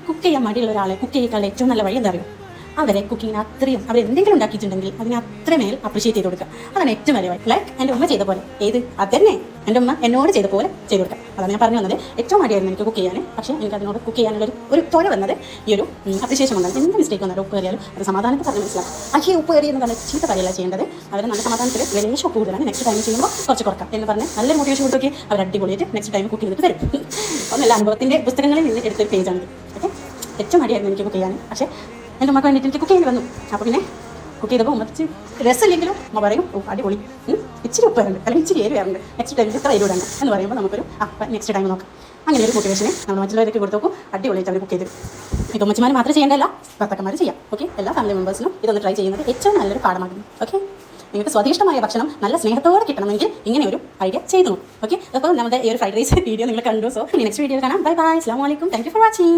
Cook ചെയ്യാൻ മടിയുള്ള ഒരാളെ കുക്ക് ചെയ്യേക്കാൾ ഏറ്റവും നല്ല വഴി എന്താ അറിയും? അവരെ കുക്കിങ്ങിന് അത്രയും അവരെന്തെങ്കിലും ഉണ്ടാക്കിയിട്ടുണ്ടെങ്കിൽ അതിന് അത്രമേൽ അപ്രീഷിയേറ്റ് ചെയ്ത് കൊടുക്കുക. അതാണ് ഏറ്റവും വലിയ വഴി. ലൈക്ക് എൻ്റെ ഉമ്മ ചെയ്ത പോലെ, അതന്നെ എൻ്റെ ഉമ്മ എന്നോട് ചെയ്ത പോലെ ചെയ്ത് കൊടുക്കുക. അതാണ് ഞാൻ പറഞ്ഞു വന്നത്. ഏറ്റവും മടിയായിരുന്നു എനിക്ക് കുക്ക് ചെയ്യാൻ. പക്ഷേ എനിക്ക് അതിനോട് കുക്ക് ചെയ്യാനുള്ള ഒരു ത്വര വന്നത് ഈ ഒരു അപ്രീഷിയേഷൻ കൊണ്ടാണ്. എന്ത് മിസ്റ്റേക്ക് വന്നാലും ഉപ്പ് കയറിയാലും അത് സമാധാനത്തിൽ പറഞ്ഞ് മനസ്സിലാക്കും. പക്ഷേ ഉപ്പ് കയറി എന്ന് പറഞ്ഞാൽ ചീത്ത കാര്യമല്ല ചെയ്യേണ്ടത്. അവർ നല്ല സമാധാനത്തിൽ ലേശം ഉപ്പ് കൂടുതലാണ്, നെക്സ്റ്റ് ടൈം ചെയ്യുമ്പോൾ കുറച്ച് കുറക്കാം എന്ന് പറഞ്ഞ് നല്ലൊരു മോട്ടിവേഷൻ കൊടുത്തൊക്കെ അവർ അടിപൊളിയായിട്ട് നെക്സ്റ്റ് ടൈം കുക്ക് ചെയ്തിട്ട് തരും. ഒന്നല്ല, അനുഭവത്തിൻ്റെ പുസ്തകങ്ങളിൽ നിന്ന് എടുത്തൊരു പേജാണിത്. ഓക്കെ, ഏറ്റവും മടിയായിരുന്നു എനിക്ക് കുക്ക് ചെയ്യാൻ. പക്ഷേ എൻ്റെ ഉമ്മക്ക് വേണ്ടിയിട്ട് എനിക്ക് കുക്ക് ചെയ്യേണ്ടി വന്നു. അപ്പോൾ പിന്നെ കുക്ക് ചെയ്തപ്പോൾ ഉമ്മച്ച് രസമില്ലെങ്കിലും ഉമ്മ പറയും അടിപൊളി, ഇച്ചിരി ഉപ്പ് വരുന്നുണ്ട് അല്ലെങ്കിൽ ഇച്ചിരി എരി വരുന്നുണ്ട്, നെക്സ്റ്റ് ടൈമിൽ ഇത്ര എരി ഇടണ്ട എന്ന് പറയുമ്പോൾ നമുക്കൊരു നെക്സ്റ്റ് ടൈം നോക്കാം. അങ്ങനെ ഒരു മോട്ടിവേഷനെ നമ്മൾ മറ്റുള്ളവരൊക്കെ കൊടുത്ത് നോക്കും. അടിപൊളിയായിട്ട് അവർ കുക്ക് ചെയ്ത്. ഇപ്പോൾ ഉമ്മച്ചിമാർ മാത്രം ചെയ്യേണ്ടല്ല, ഭർത്താക്കന്മാർ ചെയ്യാം. ഓക്കെ, എല്ലാ ഫാമിലി മെമ്പേഴ്സിനും ഇതൊന്ന് ട്രൈ ചെയ്യുന്നത് ഏറ്റവും നല്ലൊരു പാഠമാകുന്നു. ഓക്കെ, നിങ്ങൾക്ക് സ്വാദിഷ്ടമായ ഭക്ഷണം നല്ല സ്നേഹത്തോടെ കിട്ടണമെങ്കിൽ ഇങ്ങനെ ഒരു ഐഡിയ ചെയ്തു. ഓക്കെ, അപ്പോൾ നമ്മുടെ ഈ ഒരു ഫ്രൈഡ് റൈസ് വീഡിയോ നിങ്ങൾ കണ്ടു. സോ നെക്സ്റ്റ് വീഡിയോ കാണാം. ബൈ ബൈ, അസ്സലാമു അലൈക്കും, താങ്ക് യു ഫോർ വാച്ചിങ്.